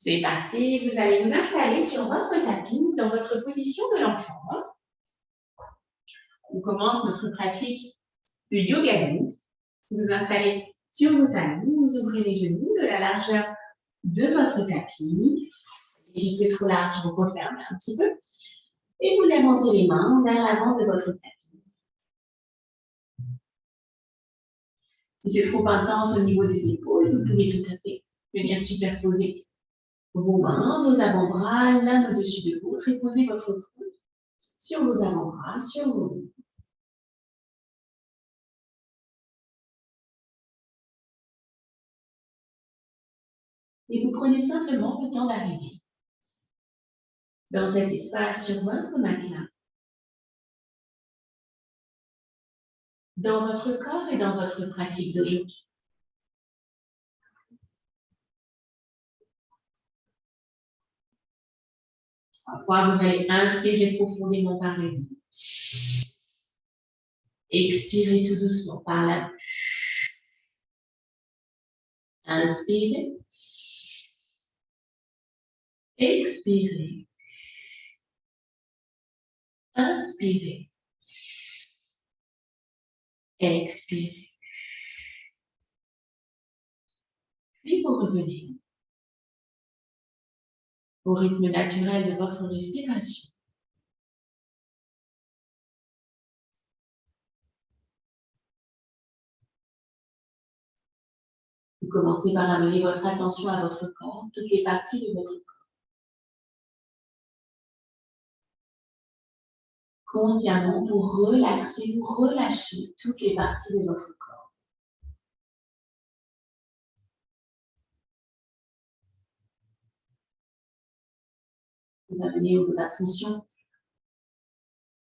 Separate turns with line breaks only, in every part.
C'est parti, vous allez vous installer sur votre tapis dans votre position de l'enfant. On commence notre pratique de yoga doux. Vous installez sur vos talons, vous ouvrez les genoux de la largeur de votre tapis. Si c'est trop large, vous refermez un petit peu. Et vous avancez les mains vers l'avant de votre tapis. Si c'est trop intense au niveau des épaules, vous pouvez tout à fait venir superposer vos mains, vos avant-bras l'un au-dessus de l'autre et poser votre front sur vos avant-bras, sur vos mains. Et vous prenez simplement le temps d'arriver dans cet espace sur votre matelas, dans votre corps et dans votre pratique d'aujourd'hui. Parfois, vous allez inspirer profondément par le nez. Expirez tout doucement par la bouche. Inspirez. Expirez. Inspirez. Expirez. Puis vous revenez au rythme naturel de votre respiration. Vous commencez par amener votre attention à votre corps, toutes les parties de votre corps. Consciemment, vous relaxez, vous relâchez toutes les parties de votre corps. Vous amenez votre attention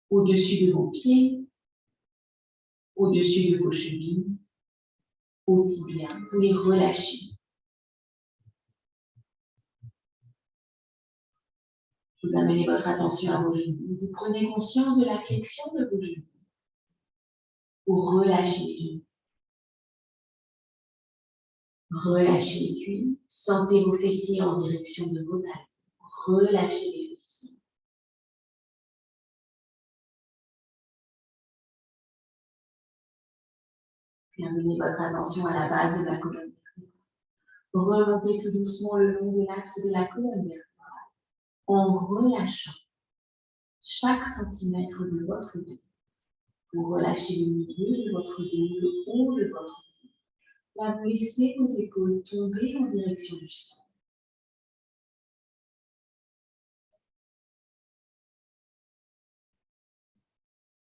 au-dessus de vos pieds, au-dessus de vos chevilles, au tibia, vous les relâchez. Vous amenez votre attention à vos genoux. Vous prenez conscience de la flexion de vos genoux. Vous relâchez les genoux. Relâchez les cuisses. Sentez vos fessiers en direction de vos talons. Relâchez les fessiers. Puis amenez votre attention à la base de la colonne vertébrale. Remontez tout doucement le long de l'axe de la colonne vertébrale en relâchant chaque centimètre de votre dos. Vous relâchez le milieu de votre dos, le haut de votre dos. Là, vous laissez vos épaules tomber en direction du sol.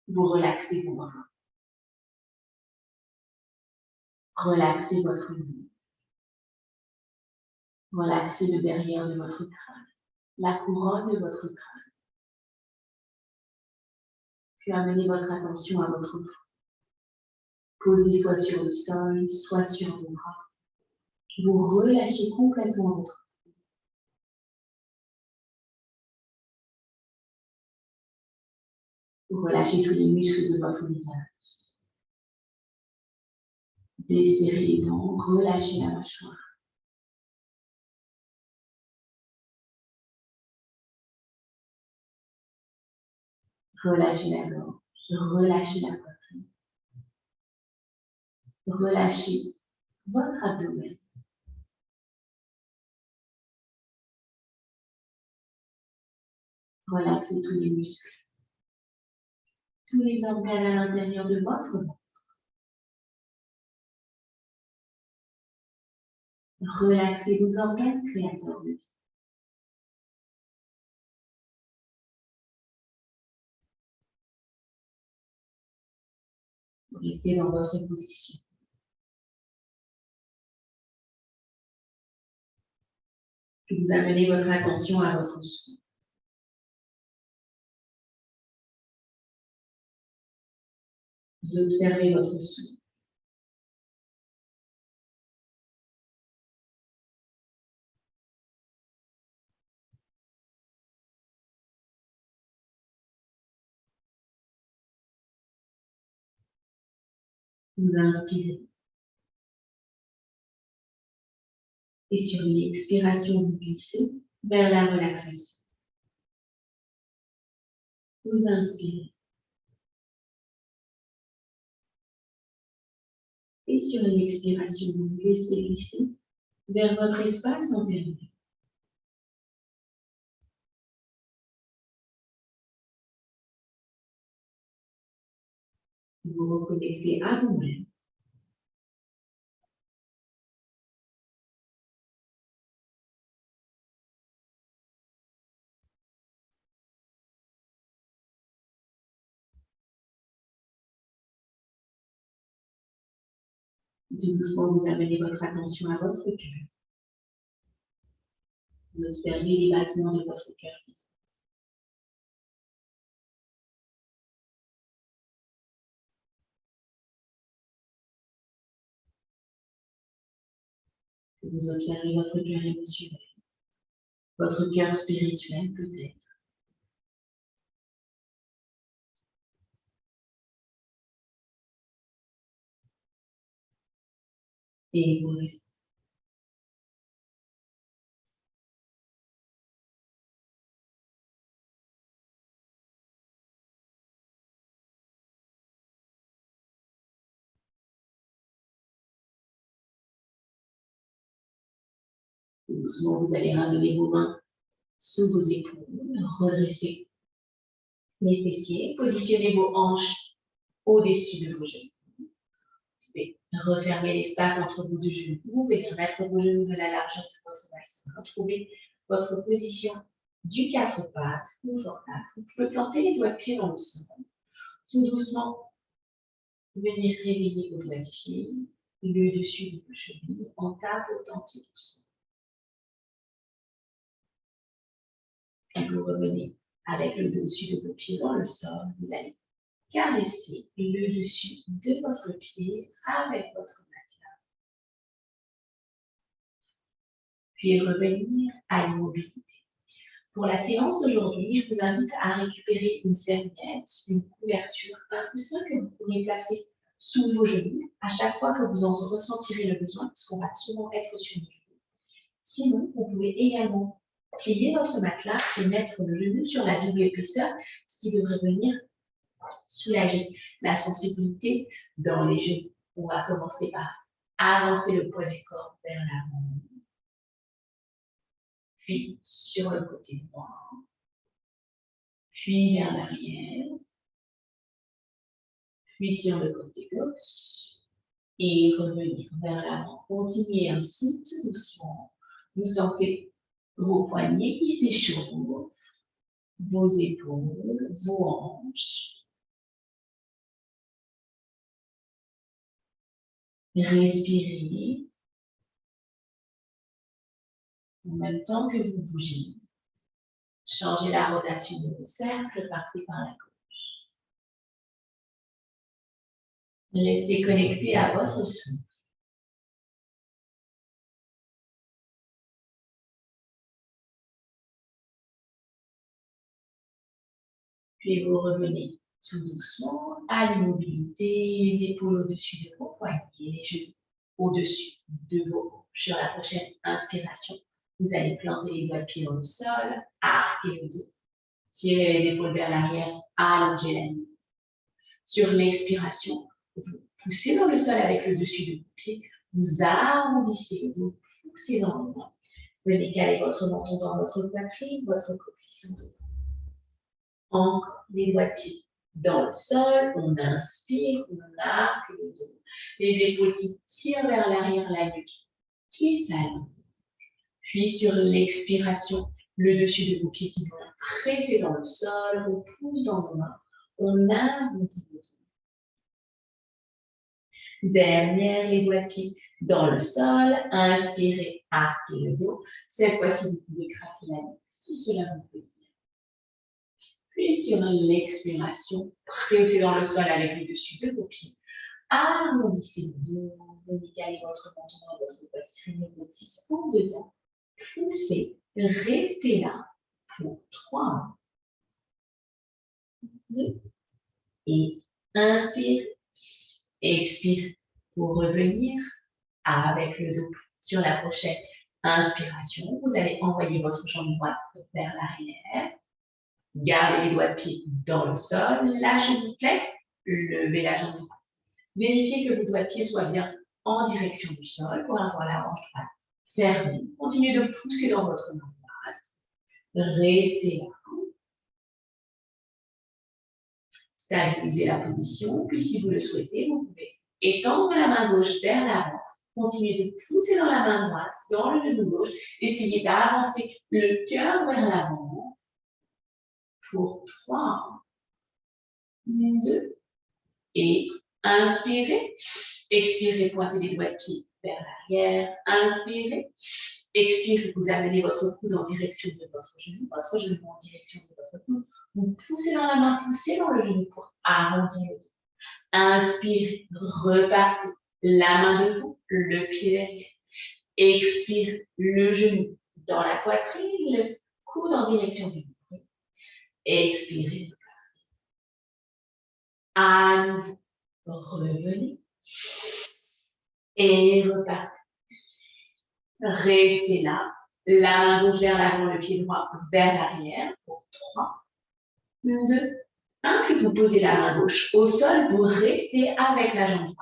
Vous relaxez vos bras. Relaxez votre nuque. Relaxez le derrière de votre crâne, la couronne de votre crâne. Puis amenez votre attention à votre front. Posez soit sur le sol, soit sur vos bras. Vous relâchez complètement votre front. Vous relâchez tous les muscles de votre visage. Desserrez les dents, relâchez la mâchoire. Relâchez la gorge, relâchez la poitrine. Relâchez votre abdomen. Relaxez tous les muscles, tous les organes à l'intérieur de votre ventre. Relaxez vos organes créateurs de vie. Restez dans votre position. Puis vous amenez votre attention à votre souffle. Vous observez votre souffle. Vous inspirez. Et sur l'expiration, vous glissez vers la relaxation. Vous inspirez. Et sur l'expiration, vous laissez glisser vers votre espace intérieur. Vous reconnectez à vous-même. Tout doucement, vous amenez votre attention à votre cœur. Vous observez les battements de votre cœur ici. Vous observez votre cœur émotionnel, votre cœur spirituel peut-être. Et vous restez. Doucement, vous allez ramener vos mains sous vos épaules, redresser les fessiers, positionnez vos hanches au-dessus de vos genoux. Vous pouvez refermer l'espace entre vos deux genoux. Vous pouvez remettre vos genoux de la largeur de votre bassin. Trouvez votre position du quatre pattes, confortable. Vous pouvez planter les doigts de pied dans le sol. Tout doucement, venir réveiller vos doigts de pied, le dessus de vos chevilles, en tapotant tout doucement. Puis vous revenez avec le dessus de vos pieds dans le sol. Vous allez caresser le dessus de votre pied avec votre matelas. Puis revenir à l'immobilité. Pour la séance d'aujourd'hui, je vous invite à récupérer une serviette, une couverture, un coussin que vous pourrez placer sous vos genoux à chaque fois que vous en ressentirez le besoin, parce qu'on va souvent être sur nos genoux. Sinon, vous pouvez également plier votre matelas et mettre le genou sur la double épaisseur, ce qui devrait venir soulager la sensibilité dans les genoux. On va commencer par avancer le poids du corps vers l'avant, puis sur le côté droit, puis vers l'arrière, puis sur le côté gauche, et revenir vers l'avant. Continuez ainsi tout doucement. Vous sentez vos poignets qui s'échauffent, vos épaules, vos hanches. Respirez en même temps que vous bougez. Changez la rotation de vos cercles, partez par la gauche. Restez connecté à votre souffle. Puis vous revenez tout doucement à l'immobilité, les épaules au-dessus de vos poignets, les genoux au-dessus de vos hanches. Sur la prochaine inspiration, vous allez planter les doigts de pied dans le sol, arquer le dos, tirer les épaules vers l'arrière, allonger la nuque. Sur l'expiration, vous poussez dans le sol avec le dessus de vos pieds, vous arrondissez le dos, poussez dans le bras. Venez caler votre menton dans votre poitrine, votre coccyx en dos. Encore les doigts de pied dans le sol, on inspire, on arque le dos. Les épaules qui tirent vers l'arrière, la nuque qui s'allonge. Puis sur l'expiration, le dessus de vos pieds qui vont presser dans le sol, on pousse dans nos mains, on arrondit le dos. Derrière les doigts de pied dans le sol, inspirez, arquez le dos. Cette fois-ci, vous pouvez craquer la nuque si cela vous plaît. Puis sur l'expiration, pressez dans le sol avec le dessus de vos pieds. Arrondissez le dos, venez caler votre menton dans votre poitrine, votre coccyx en dedans. Poussez, restez là pour 3, 2, et inspire, expire pour revenir avec le dos sur la prochaine Inspiration, vous allez envoyer votre jambe droite vers l'arrière. Gardez les doigts de pied dans le sol, la cheville plaide, levez la jambe droite. Vérifiez que vos doigts de pied soient bien en direction du sol pour avoir la hanche droite fermée. Continuez de pousser dans votre main droite. Restez là. Stabilisez la position, puis si vous le souhaitez, vous pouvez étendre la main gauche vers l'avant. Continuez de pousser dans la main droite, dans le genou gauche. Essayez d'avancer le cœur vers l'avant. Pour 3, 2, et inspirez. Expirez, pointez les doigts de pied vers l'arrière. Inspirez. Expirez, vous amenez votre coude en direction de votre genou en direction de votre coude. Vous poussez dans la main, poussez dans le genou pour arrondir le dos. Inspirez, repartez. La main devant, le pied derrière. Expire, le genou dans la poitrine, le coude en direction du nombril. Expirez, repartez. À nouveau, revenez. Et repartez. Restez là. La main gauche vers l'avant, le pied droit vers l'arrière. Pour 3, 2, 1. Puis vous posez la main gauche au sol. Vous restez avec la jambe droite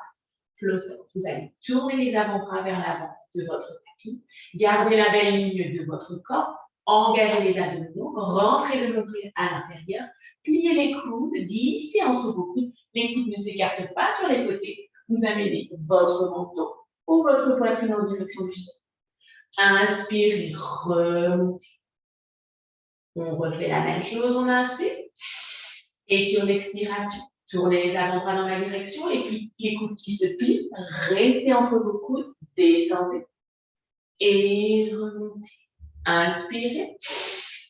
flottant. Vous allez tourner les avant-bras vers l'avant de votre tapis. Gardez la belle ligne de votre corps. Engagez les abdominaux. Rentrez le nombril à l'intérieur. Pliez les coudes. Glissez entre vos coudes. Les coudes ne s'écartent pas sur les côtés. Vous amenez votre menton ou votre poitrine en direction du sol. Inspirez, remontez. On refait la même chose, on inspire. Et sur l'expiration, tournez les avant-bras dans la direction, les coudes qui se plient, restez entre vos coudes, descendez. Et remontez. Inspirez.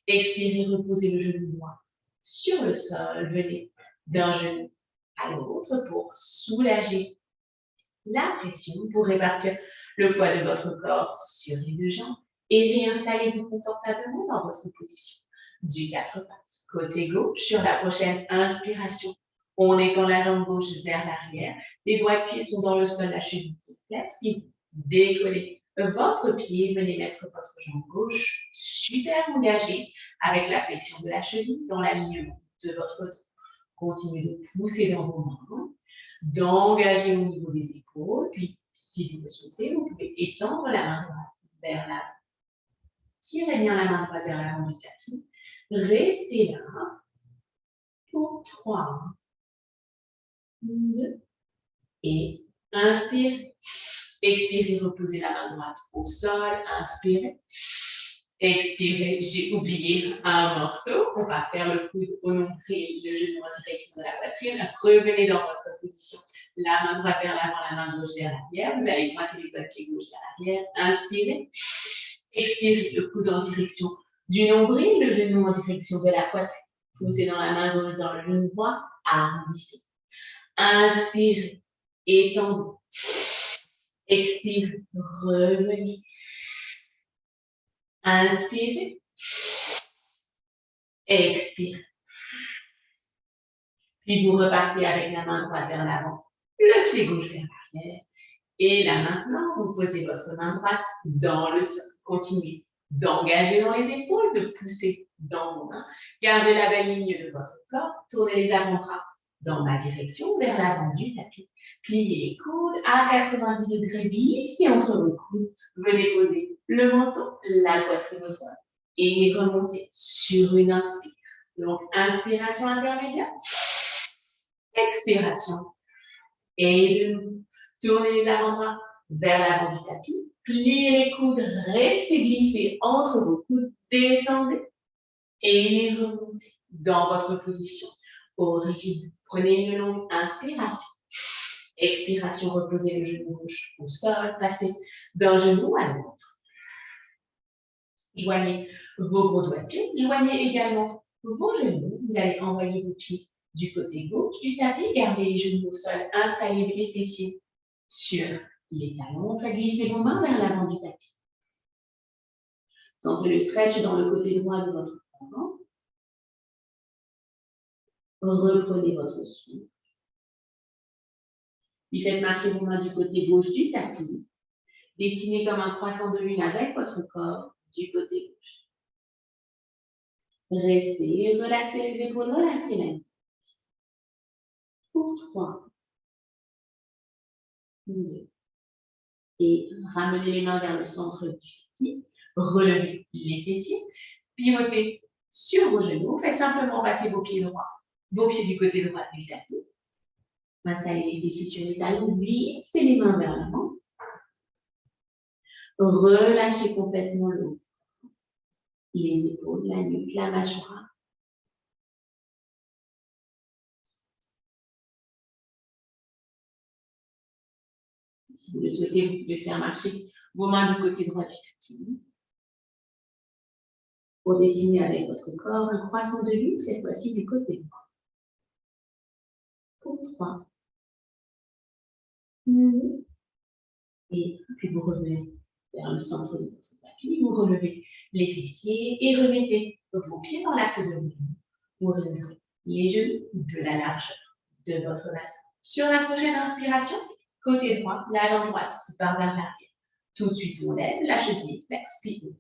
Expirez, reposez le genou droit sur le sol. Venez d'un genou à l'autre pour soulager la pression, pour répartir le poids de votre corps sur les deux jambes et réinstallez-vous confortablement dans votre position du 4 pattes. Côté gauche, sur la prochaine inspiration, on étend la jambe gauche vers l'arrière. Les doigts de pied sont dans le sol, la cheville complète. Puis vous décollez votre pied, venez mettre votre jambe gauche super engagée avec la flexion de la cheville dans l'alignement de votre dos. Continuez de pousser dans vos mains, d'engager au niveau des épaules, puis si vous le souhaitez, vous pouvez étendre la main droite vers l'avant. Tirez bien la main droite vers l'avant du tapis. Restez là pour 3, 2, et inspirez. Expirez, reposez la main droite au sol. Inspirez. Expirez, j'ai oublié un morceau. On va faire le coude au nombril, le genou en direction de la poitrine. Revenez dans votre position. La main droite vers l'avant, la main gauche vers l'arrière. Vous allez pointer les doigts de pied gauche vers l'arrière. Inspirez. Expirez, le coude en direction du nombril, le genou en direction de la poitrine. Posez dans la main gauche dans le genou droit. Arrondissez. Inspirez. Étendez. Expirez. Revenez. Inspirez. Expirez. Puis vous repartez avec la main droite vers l'avant, le pied gauche vers l'arrière. Et là maintenant, vous posez votre main droite dans le sol. Continuez d'engager dans les épaules, de pousser dans vos mains. Gardez la belle ligne de votre corps. Tournez les avant-bras dans ma direction, vers l'avant du tapis. Pliez les coudes à 90 degrés, glissez entre vos coudes. Venez poser le menton, la poitrine au sol. Et remontez sur une inspire. Donc, inspiration intermédiaire. Expiration. Et de nouveau, tournez les avant-bras vers l'avant du tapis. Pliez les coudes, restez glissés entre vos coudes. Descendez et remontez dans votre position origine. Prenez une longue inspiration. Expiration, reposez le genou gauche au sol. Passez d'un genou à l'autre. Joignez vos gros doigts de pied. Joignez également vos genoux. Vous allez envoyer vos pieds du côté gauche du tapis. Gardez les genoux au sol. Installez les fessiers sur les talons. Faites glisser vos mains vers l'avant du tapis. Sentez le stretch dans le côté droit de votre corps. Reprenez votre souffle. Puis faites marcher vos mains du côté gauche du tapis. Dessinez comme un croissant de lune avec votre corps du côté gauche. Restez, relaxez les épaules, relaxez la nuque. Pour 3, 2. Et ramenez les mains vers le centre du tapis. Relevez les fessiers. Pivotez sur vos genoux. Faites simplement passer vos pieds droits, vos pieds du côté droit du tapis. Installez les fessiers sur les talons. Glissez les mains vers l'avant. Relâchez complètement le haut. Les épaules, la nuque, la mâchoire. Si vous le souhaitez, vous pouvez faire marcher vos mains du côté droit du tapis. Pour dessiner avec votre corps un croissant de lune, cette fois-ci du côté droit. Pour 3. Et puis vous revenez vers le centre de votre tapis, vous relevez les fessiers et remettez vos pieds dans l'axe de mouvement. Vous relevez les genoux de la largeur de votre bassin. Sur la prochaine inspiration, côté droit, la jambe droite qui part vers l'arrière. Tout de suite, on lève la cheville, flex, puis on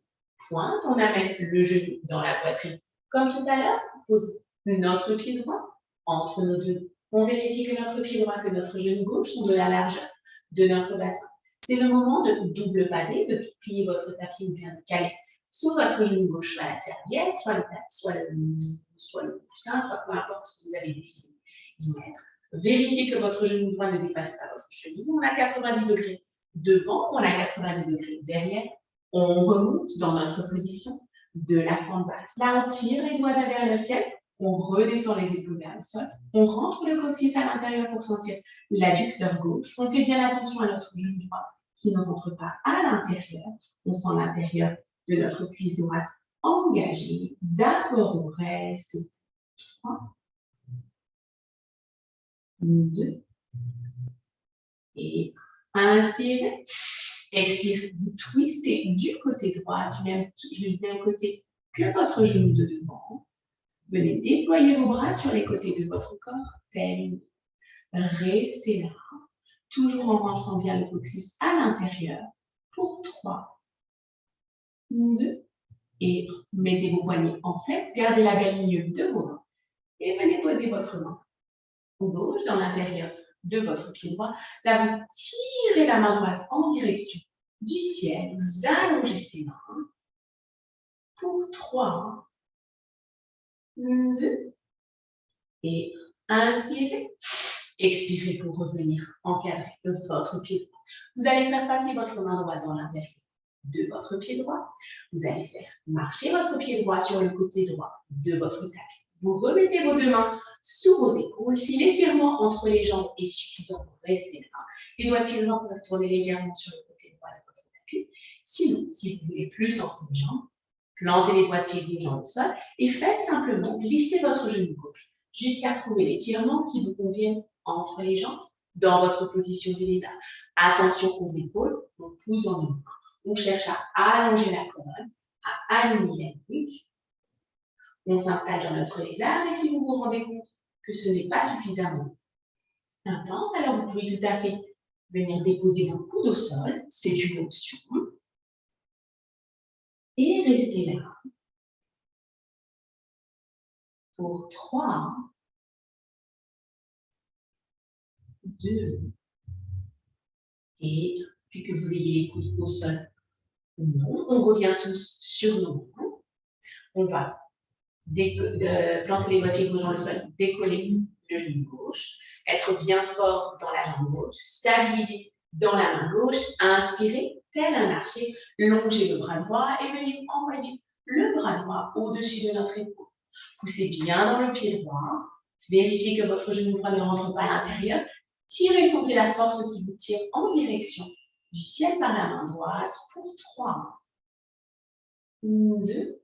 pointe, on amène le genou dans la poitrine. Comme tout à l'heure, posez notre pied droit entre nos deux. On vérifie que notre pied droit, que notre genou gauche sont de la largeur de notre bassin. C'est le moment de double pader, de plier votre tapis ou bien de caler sur votre genou gauche, soit la serviette, soit le tapis, soit le coussin, soit peu importe ce que vous avez décidé d'y mettre. Vérifiez que votre genou droit ne dépasse pas votre cheville. On a 90 degrés devant, on a 90 degrés derrière. On remonte dans notre position de la fente basse. Là, on tire les doigts vers le ciel. On redescend les épaules vers le sol. On rentre le coccyx à l'intérieur pour sentir l'adducteur gauche. On fait bien attention à notre genou droit qui ne rentre pas à l'intérieur. On sent l'intérieur de notre cuisse droite engagée. D'abord, on reste. 3, 2. Et inspirez. Expirez. Vous twistez du côté droit, du même côté que votre genou de devant. Venez déployer vos bras sur les côtés de votre corps, tel. Restez là, toujours en rentrant bien le coccyx à l'intérieur. Pour 3, 2, et mettez vos poignets en flex, gardez la belle ligne de vos mains. Et venez poser votre main gauche dans l'intérieur de votre pied droit. Là, vous tirez la main droite en direction du ciel. Vous allongez ses mains. Pour 3, 2, et inspirez. Expirez pour revenir encadrer votre pied droit. Vous allez faire passer votre main droite dans l'intérieur de votre pied droit. Vous allez faire marcher votre pied droit sur le côté droit de votre tapis. Vous remettez vos deux mains sous vos épaules. Si l'étirement entre les jambes est suffisant, vous restez là. Les doigts de pied droit peuvent tourner légèrement sur le côté droit de votre tapis. Sinon, si vous voulez plus entre les jambes, plantez les doigts de pied gauche dans le sol et faites simplement glisser votre genou gauche jusqu'à trouver l'étirement qui vous convienne entre les jambes dans votre position du lézard. Attention aux épaules, on pousse en une main. On cherche à allonger la colonne, à aligner la nuque. On s'installe dans notre lézard et si vous vous rendez compte que ce n'est pas suffisamment intense, alors vous pouvez tout à fait venir déposer vos coudes au sol, c'est une option. Et restez là. Pour 3, 2, et puis que vous ayez les coudes au sol ou non, on revient tous sur nos mains. On va planter les doigts de pied gauche dans le sol, décoller le genou gauche, être bien fort dans la jambe gauche, stabiliser dans la main gauche, inspirer, tel un archer, longer le bras droit et venir envoyer le bras droit au-dessus de notre épaule. Poussez bien dans le pied droit, vérifiez que votre genou droit ne rentre pas à l'intérieur, tirez, sentez la force qui vous tire en direction du ciel par la main droite pour 3, 2,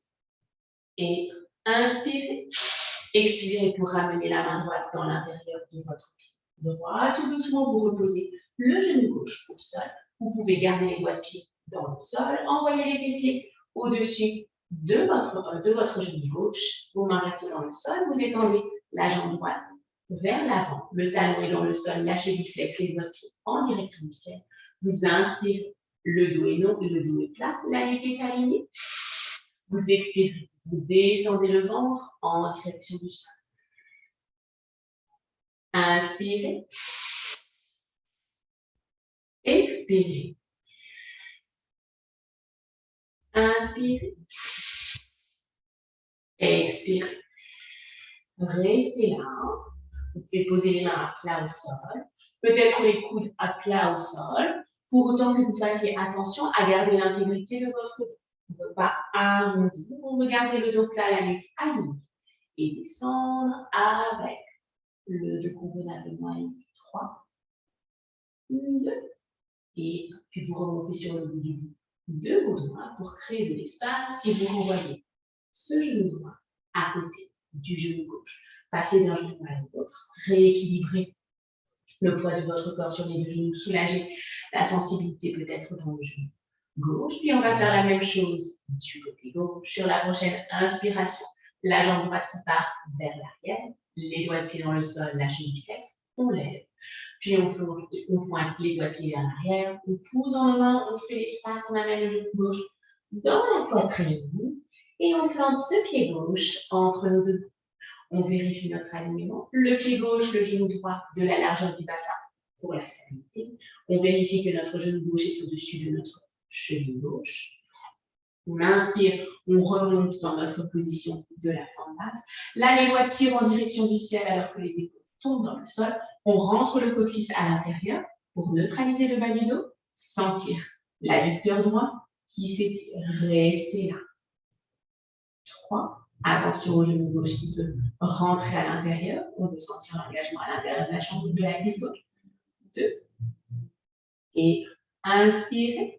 et inspirez. Expirez pour ramener la main droite dans l'intérieur de votre pied droit. Tout doucement, vous reposez le genou gauche au sol. Vous pouvez garder les doigts de pied dans le sol. Envoyez les fessiers au-dessus de votre genou gauche. Vos mains restent dans le sol. Vous étendez la jambe droite vers l'avant. Le talon est dans le sol, la cheville flex, les doigts de pied en direction du ciel. Vous inspirez. Le dos est plat, la nuque est alignée. Vous expirez, vous descendez le ventre en direction du sol. Inspirez. Expirez. Inspirez. Expirez. Restez là. Vous pouvez poser les mains à plat au sol. Peut-être les coudes à plat au sol. Pour autant que vous fassiez attention à garder l'intégrité de votre dos. Ne pas arrondir. Vous regardez le dos plat, la nuque alignée. Et descendre avec le dos convenablement. 3, 2. Et puis vous remontez sur le bout du bout de vos doigts pour créer de l'espace et vous renvoyez ce genou droit à côté du genou gauche. Passez d'un genou à l'autre, rééquilibrez le poids de votre corps sur les deux genoux, soulagez la sensibilité peut-être dans le genou gauche. Puis on va faire la même chose du côté gauche. Sur la prochaine inspiration, la jambe droite qui part vers l'arrière, les doigts de pied dans le sol, la cheville flexe, on lève. Puis on pointe les doigts de pied vers l'arrière, on pousse en main, on fait l'espace, on amène le genou gauche dans la poitrine et on plante ce pied gauche entre nos deux. On vérifie notre alignement. Le pied gauche, le genou droit de la largeur du bassin pour la stabilité. On vérifie que notre genou gauche est au-dessus de notre cheville gauche. On inspire, on remonte dans notre position de la forme basse. Là, les doigts tirent en direction du ciel alors que les épaules tombent dans le sol. On rentre le coccyx à l'intérieur pour neutraliser le bas du dos. Sentir l'adducteur droit qui s'étire. Restez là. 3. Attention au genou gauche qui peut rentrer à l'intérieur. On peut sentir l'engagement à l'intérieur de la chambre de la cuisse gauche. 2. Et inspirez.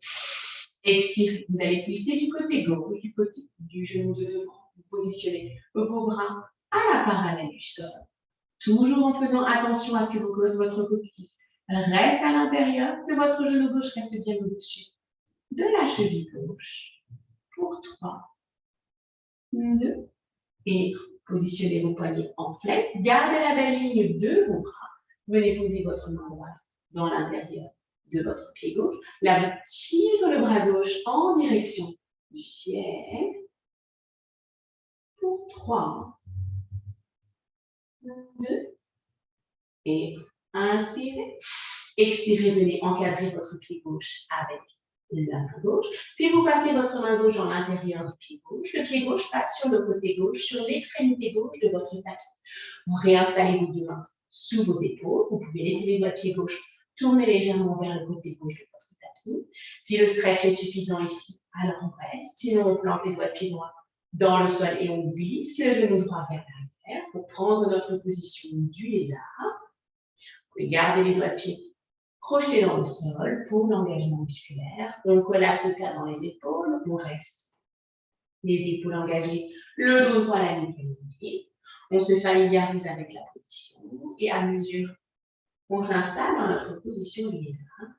Expirez. Vous allez twister du côté gauche, du côté du genou de devant. Vous positionnez vos bras à la parallèle du sol. Toujours en faisant attention à ce que votre coccyx reste à l'intérieur, que votre genou gauche reste bien au-dessus de la cheville gauche. Pour 3, 2, et positionnez vos poignets en flèche. Gardez la belle ligne de vos bras. Venez poser votre main droite dans l'intérieur de votre pied gauche. Là, vous tirez le bras gauche en direction du ciel. Pour 3, 2, et inspirez. Expirez, venez encadrer votre pied gauche avec la main gauche. Puis vous passez votre main gauche dans l'intérieur du pied gauche. Le pied gauche passe sur le côté gauche, sur l'extrémité gauche de votre tapis. Vous réinstallez vos deux mains sous vos épaules. Vous pouvez laisser les doigts de pied gauche tourner légèrement vers le côté gauche de votre tapis. Si le stretch est suffisant ici, alors on reste. Sinon, on plante les doigts de pied droit dans le sol et on glisse le genou droit vers l'arrière pour prendre notre position du lézard. Vous pouvez garder les doigts de pied projetés dans le sol pour l'engagement musculaire. On collapse le cadre dans les épaules, on reste les épaules engagées, le dos droit, la nuque alignée. On se familiarise avec la position et à mesure qu'on s'installe dans notre position du lézard,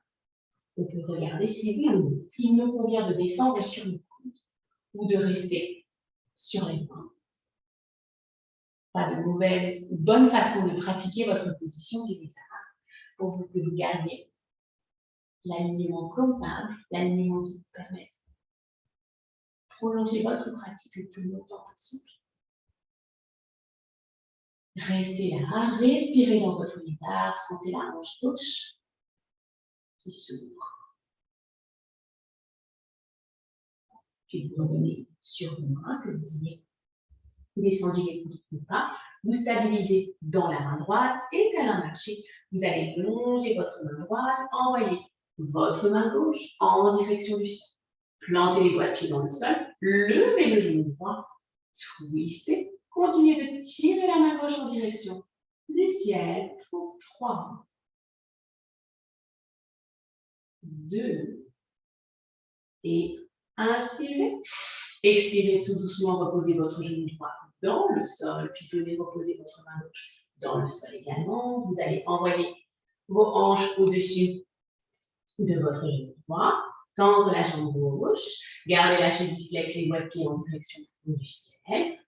on peut regarder si oui ou non il nous convient de descendre sur le coude ou de rester sur les mains. Pas de mauvaise ou bonne façon de pratiquer votre position du lézard pour que vous gardiez l'alignement convenable, l'alignement qui vous permette de prolonger votre pratique le plus longtemps possible. Restez là, respirez dans votre lézard, sentez la hanche gauche qui s'ouvre. Puis vous revenez sur vos mains, que vous ayez descendu les coudes ou pas. Vous stabilisez dans la main droite et à la marcher. Vous allez longer votre main droite, envoyer votre main gauche en direction du sol. Plantez les doigts de pied dans le sol, levez le genou droit, twistez. Continuez de tirer la main gauche en direction du ciel pour 3, 2, et inspirez. Expirez tout doucement, reposez votre genou droit dans le sol, puis venez reposer votre main gauche dans le sol également. Vous allez envoyer vos hanches au-dessus de votre genou droit, tendre la jambe gauche, gardez la cheville flex, les doigts de pied en direction du ciel.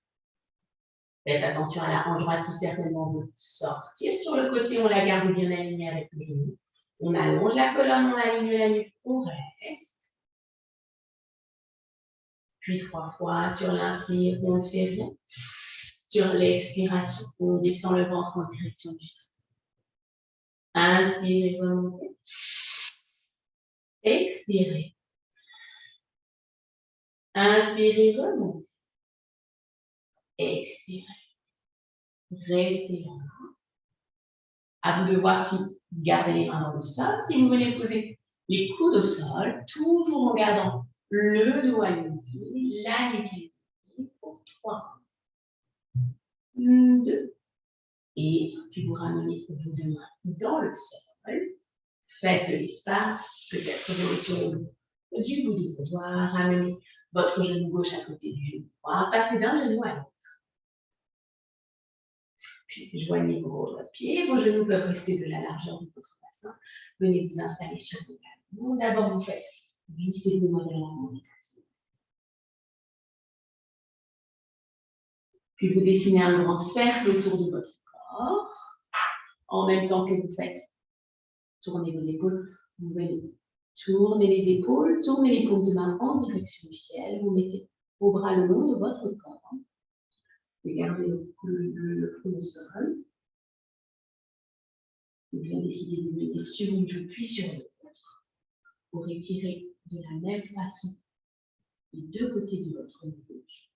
Faites attention à la hanche droite qui certainement veut sortir. Sur le côté, on la garde bien alignée avec le genou. On allonge la colonne, on aligne la nuque, on reste. Puis 3 fois, sur l'inspire, on ne fait rien. Sur l'expiration, on descend le ventre en direction du sol. Inspirez, remontez. Expirez. Inspirez, remontez. Expirez. Restez là. À vous de voir si vous gardez les mains dans le sol. Si vous venez poser les coudes au sol, toujours en gardant le dos aligné, la nuque alignée, pour 3, 2, et puis vous ramenez vos deux mains dans le sol. Faites de l'espace, peut-être venez sur le bout du bout de vos doigts, ramenez votre genou gauche à côté du genou droit, passez d'un genou à l'autre. Puis joignez vos pieds, vos genoux peuvent rester de la largeur de votre bassin. Venez vous installer sur vos talons. D'abord, vous faites glisser vos mains vers l'avant des tapis. Puis vous dessinez un grand cercle autour de votre corps. En même temps que vous faites tourner vos épaules, vous venez tourner les épaules, tournez les paumes de main en direction du ciel. Vous mettez vos bras le long de votre corps. Vous gardez le front au sol. Vous bien décidez de venir sur une joue puis sur l'autre pour étirer de la même façon les deux côtés de votre nez gauche.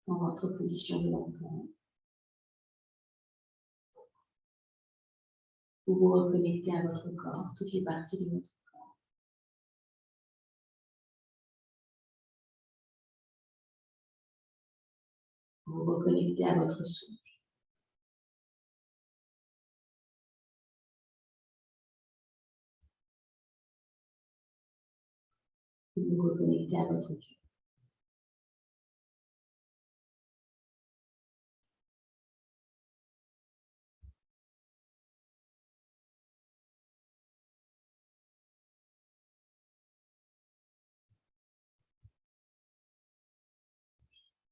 Dans votre position de l'enfant, vous vous reconnectez à votre corps, toutes les parties de votre corps. Vous vous reconnectez à votre souffle. Vous vous reconnectez à votre cœur.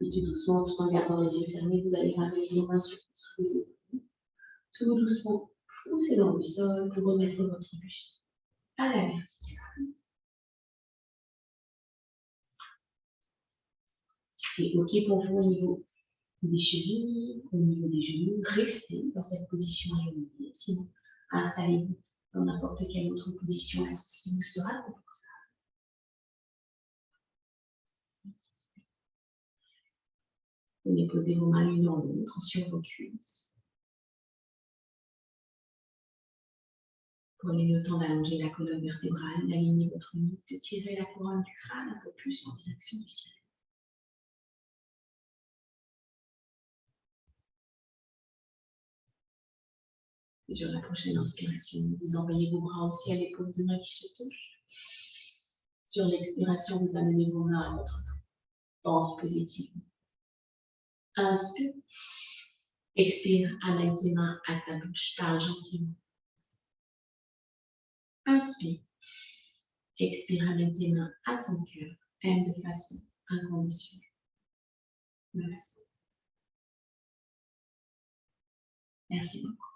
Et tout doucement, tout en gardant les yeux fermés, vous allez ramener les mains sous les épaules. Tout doucement, poussez dans le sol pour remettre votre buste à la verticale. C'est OK pour vous au niveau des chevilles, au niveau des genoux. Restez dans cette position alignée. Sinon, installez-vous dans n'importe quelle autre position assise qui vous sera confortable. Venez poser vos mains l'une dans l'autre sur vos cuisses. Prenez le temps d'allonger la colonne vertébrale, d'aligner votre nuque, de tirer la couronne du crâne un peu plus en direction du ciel. Et sur la prochaine inspiration, vous envoyez vos bras au ciel, les paumes de main qui se touchent. Sur l'expiration, vous amenez vos mains à votre front. Pense positivement. Inspire. Expire, amène tes mains à ta bouche, parle gentiment. Inspire. Expire, amène tes mains à ton cœur, aime de façon inconditionnelle. Merci. Merci beaucoup.